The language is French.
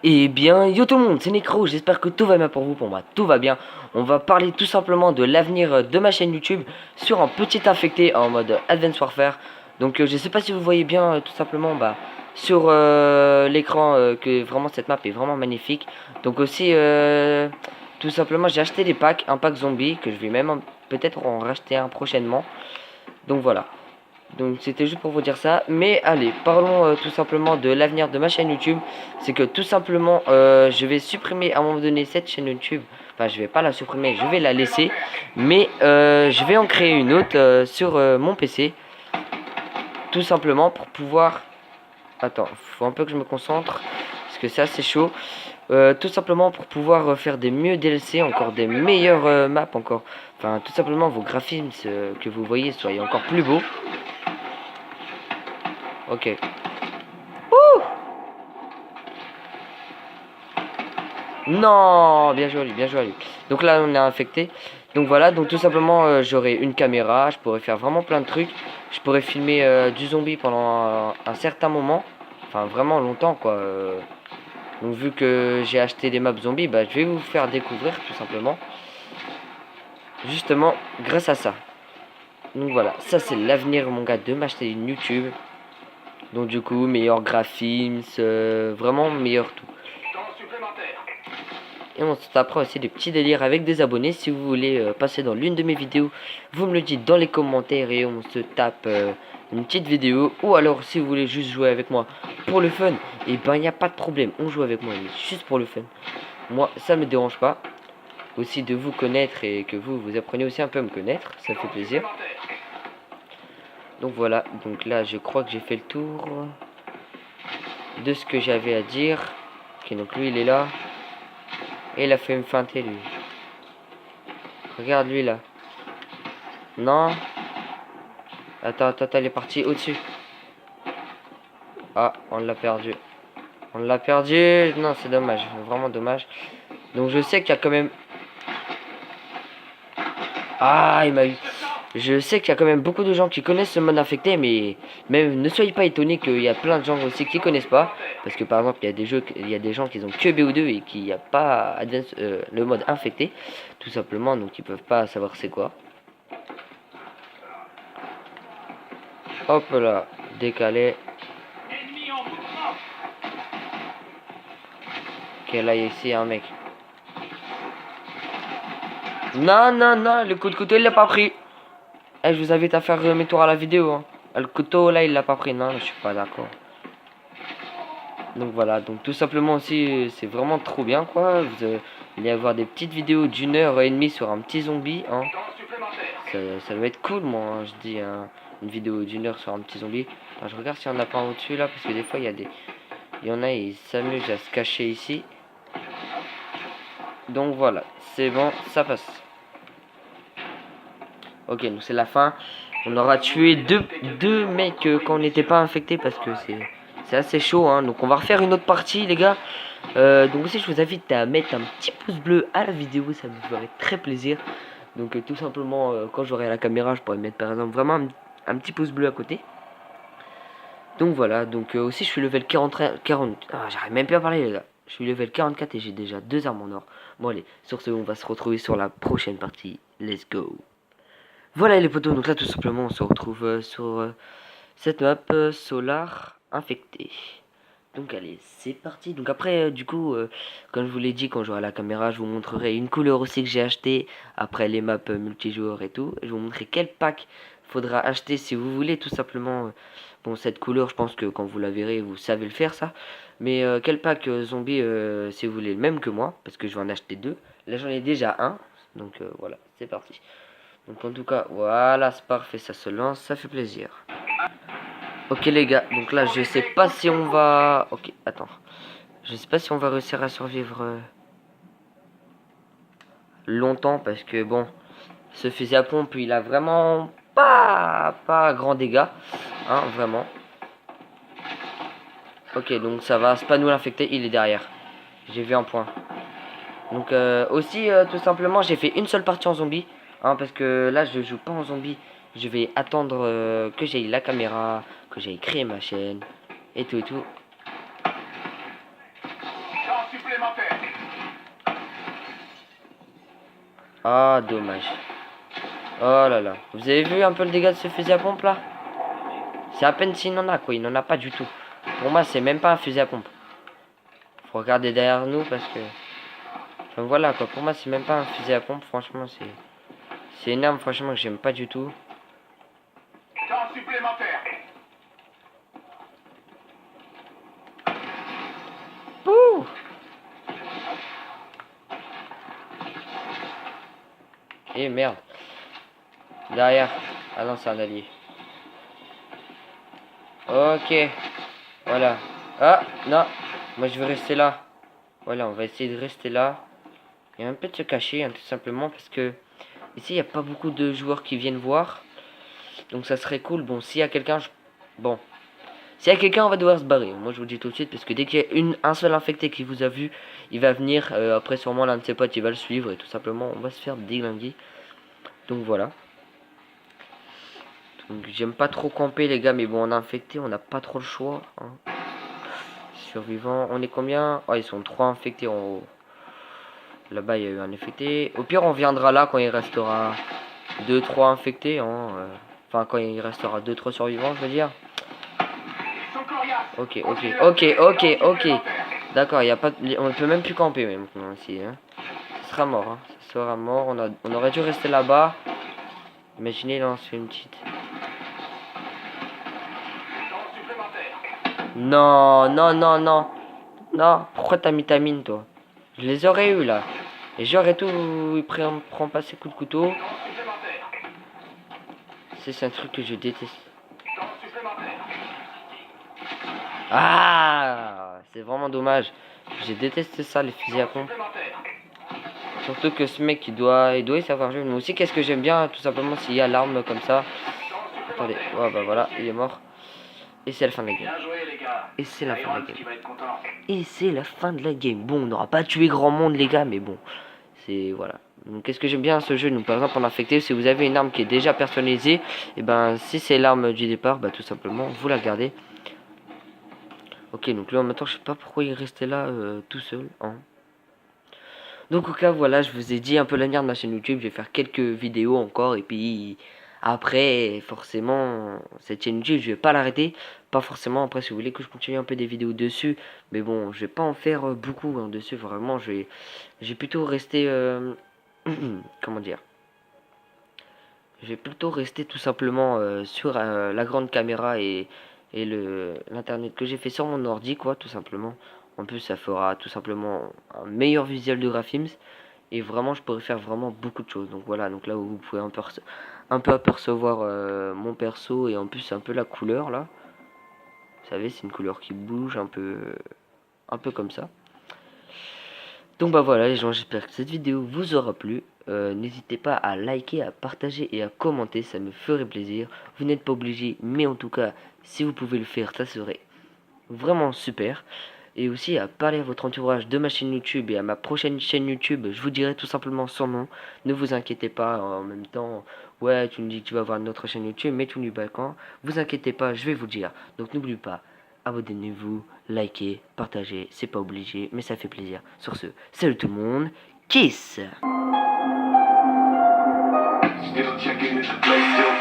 Eh bien, yo tout le monde, c'est Necro, j'espère que tout va bien pour vous, pour moi tout va bien. On va parler tout simplement de l'avenir de ma chaîne YouTube sur un petit infecté en mode Advanced Warfare. Donc je sais pas si vous voyez bien tout simplement sur l'écran que vraiment cette map est vraiment magnifique. Donc aussi tout simplement j'ai acheté des packs, un pack zombie que je vais même peut-être en racheter un prochainement. Donc voilà. Donc c'était juste pour vous dire ça. Mais allez, parlons tout simplement de l'avenir de ma chaîne YouTube. C'est que tout simplement, je vais supprimer à un moment donné cette chaîne YouTube. Enfin, je vais pas la supprimer, je vais la laisser. Mais je vais en créer une autre sur mon PC. Tout simplement pour pouvoir... Attends, faut un peu que je me concentre. Parce que c'est assez chaud. Tout simplement pour pouvoir faire des mieux DLC, encore des meilleures maps encore. Enfin, tout simplement vos graphismes que vous voyez soient encore plus beaux. Ok. Ouh! Non, bien joué, bien joué. Donc là, on est infecté. Donc voilà, donc tout simplement, j'aurai une caméra, je pourrais faire vraiment plein de trucs. Je pourrais filmer du zombie pendant un certain moment. Enfin, vraiment longtemps, quoi. Donc vu que j'ai acheté des maps zombies, bah, je vais vous faire découvrir, tout simplement. Justement, grâce à ça. Donc voilà, ça c'est l'avenir, mon gars, de m'acheter une YouTube. Donc du coup, meilleur graphisme, vraiment meilleur tout. Et on se tapera aussi des petits délires avec des abonnés. Si vous voulez passer dans l'une de mes vidéos, vous me le dites dans les commentaires et on se tape une petite vidéo. Ou alors si vous voulez juste jouer avec moi pour le fun, et ben il n'y a pas de problème. On joue avec moi, mais juste pour le fun. Moi, ça me dérange pas. Aussi de vous connaître et que vous apprenez aussi un peu à me connaître. Ça fait plaisir. Donc voilà, donc là je crois que j'ai fait le tour de ce que j'avais à dire. Ok, donc lui il est là. Et il a fait me feinter lui. Regarde lui là. Non. Attends, il est parti au-dessus. Ah, on l'a perdu. On l'a perdu. Non, c'est dommage. Vraiment dommage. Donc je sais qu'il y a quand même... Ah, il m'a eu. Je sais qu'il y a quand même beaucoup de gens qui connaissent ce mode infecté, mais même ne soyez pas étonnés qu'il y a plein de gens aussi qui connaissent pas. Parce que par exemple, il y a des jeux, il y a des gens qui ont que BO2 et qui n'y a pas le mode infecté. Tout simplement, donc ils peuvent pas savoir c'est quoi. Hop là, décalé. Ok, là ici un mec. Non, non, non, le coup de couteau il l'a pas pris. Eh, je vous invite à faire mes tours à la vidéo. Hein. Le couteau là il l'a pas pris. Non, je suis pas d'accord. Donc voilà, donc tout simplement aussi c'est vraiment trop bien quoi. Vous allez avoir des petites vidéos d'1h30 sur un petit zombie. Hein. Ça doit être cool moi, hein, je dis. Hein, une vidéo d'1 heure sur un petit zombie. Alors, je regarde s'il y en a pas au-dessus là parce que des fois il y a des... Il y en a ils s'amusent à se cacher ici. Donc voilà, c'est bon, ça passe. Ok, donc c'est la fin. On aura tué deux mecs quand on n'était pas infecté parce que c'est assez chaud. Hein. Donc on va refaire une autre partie, les gars. Donc aussi, je vous invite à mettre un petit pouce bleu à la vidéo. Ça me ferait très plaisir. Donc tout simplement, quand j'aurai la caméra, je pourrais mettre par exemple vraiment un petit pouce bleu à côté. Donc voilà, donc aussi je suis level 40. Ah, j'arrive même plus à parler, les gars. Je suis level 44 et j'ai déjà 2 armes en or. Bon allez, sur ce, on va se retrouver sur la prochaine partie. Let's go. Voilà les potos, donc là tout simplement on se retrouve sur cette map Solar infectée. Donc allez, c'est parti. Donc après du coup, comme je vous l'ai dit, quand j'aurai la caméra, je vous montrerai une couleur aussi que j'ai acheté. Après les maps multijoueurs et tout. Je vous montrerai quel pack faudra acheter si vous voulez tout simplement. Bon, cette couleur, je pense que quand vous la verrez, vous savez le faire ça. Mais quel pack zombie si vous voulez le même que moi, parce que je vais en acheter deux. Là j'en ai déjà un. Donc voilà, c'est parti. Donc en tout cas, voilà, c'est parfait, ça se lance, ça fait plaisir. Ok les gars, donc là je sais pas si on va... Ok, attends. Je sais pas si on va réussir à survivre longtemps parce que bon, ce fusil à pompe il a vraiment pas grand dégâts. Hein, vraiment. Ok, donc ça va, c'est pas nous l'infecté, il est derrière. J'ai vu un point. Donc aussi, tout simplement, j'ai fait une seule partie en zombie. Hein, parce que là, je joue pas en zombie. Je vais attendre que j'ai la caméra, que j'ai créé ma chaîne. Et tout et tout. Ah, dommage. Oh là là. Vous avez vu un peu le dégât de ce fusil à pompe là? C'est à peine s'il en a quoi. Il n'en a pas du tout. Pour moi, c'est même pas un fusil à pompe. Faut regarder derrière nous parce que... Enfin voilà quoi. Pour moi, c'est même pas un fusil à pompe. Franchement, c'est une arme franchement que j'aime pas du tout. Temps supplémentaire. Ouh. Et merde. Derrière. Ah non, c'est un allié. Ok. Voilà. Ah, non. Moi, je vais rester là. Voilà, on va essayer de rester là. Et un peu de se cacher, hein, tout simplement, parce que... Ici, il n'y a pas beaucoup de joueurs qui viennent voir. Donc, ça serait cool. Bon, s'il y a quelqu'un... Bon. S'il y a quelqu'un, on va devoir se barrer. Moi, je vous le dis tout de suite, parce que dès qu'il y a un seul infecté qui vous a vu, il va venir. Après, sûrement, l'un de ses potes, il va le suivre. Et tout simplement, on va se faire déglinguer. Donc, voilà. Donc, j'aime pas trop camper, les gars. Mais bon, on a infecté, on n'a pas trop le choix. Hein. Survivants. On est combien? Oh, ils sont 3 infectés en haut. Là-bas, il y a eu un infecté. Au pire, on viendra là quand il restera 2-3 infectés. Hein. Enfin, quand il restera 2-3 survivants, je veux dire. Ok. D'accord, il y a pas, on ne peut même plus camper même ici. Hein. Ce sera mort. Hein. Ce sera mort. On aurait dû rester là-bas. Imaginez, là, on se fait une petite. Non. Non, pourquoi t'as mis ta mine, toi? Je les aurais eu là. Et j'aurais tout prend pas ses coups de couteau. C'est un truc que je déteste. Ah, c'est vraiment dommage. J'ai détesté ça, les fusils à pompe. Surtout que ce mec, il doit y savoir jouer. Mais aussi, qu'est-ce que j'aime bien, tout simplement, s'il y a l'arme comme ça. Attendez, ouais, bah voilà, il est mort. Et c'est la fin de la game. Et c'est la fin de la game. Et c'est la fin de la game. Bon, on n'aura pas tué grand monde, les gars, mais bon. C'est, voilà. Donc, qu'est-ce que j'aime bien à ce jeu? Donc, par exemple, en infecté, si vous avez une arme qui est déjà personnalisée, et ben, si c'est l'arme du départ, bah, tout simplement, vous la gardez. Ok, donc là, en même temps, je sais pas pourquoi il restait là tout seul. Hein. Donc, au cas, voilà, je vous ai dit un peu l'avenir de ma chaîne YouTube. Je vais faire quelques vidéos encore. Et puis, après, forcément, cette chaîne YouTube, je vais pas l'arrêter. Pas forcément, après, si vous voulez que je continue un peu des vidéos dessus. Mais bon, je vais pas en faire beaucoup hein, dessus. Vraiment, je vais plutôt rester... comment dire? Je vais plutôt rester tout simplement sur la grande caméra et l'internet que j'ai fait sur mon ordi quoi tout simplement. En plus ça fera tout simplement un meilleur visuel de graphismes et vraiment je pourrais faire vraiment beaucoup de choses. Donc voilà, donc là où vous pouvez un peu apercevoir mon perso et en plus un peu la couleur là. Vous savez, c'est une couleur qui bouge un peu comme ça. Donc bah voilà les gens, j'espère que cette vidéo vous aura plu. N'hésitez pas à liker, à partager et à commenter, ça me ferait plaisir. Vous n'êtes pas obligé, mais en tout cas, si vous pouvez le faire, ça serait vraiment super. Et aussi à parler à votre entourage de ma chaîne YouTube et à ma prochaine chaîne YouTube, je vous dirai tout simplement son nom. Ne vous inquiétez pas, en même temps, ouais, tu me dis que tu vas voir notre chaîne YouTube, mais tu n'oublies pas quand. Vous inquiétez pas, je vais vous dire. Donc n'oubliez pas, abonnez-vous, likez, partagez, c'est pas obligé, mais ça fait plaisir. Sur ce, salut tout le monde, kiss! Still checking into place, still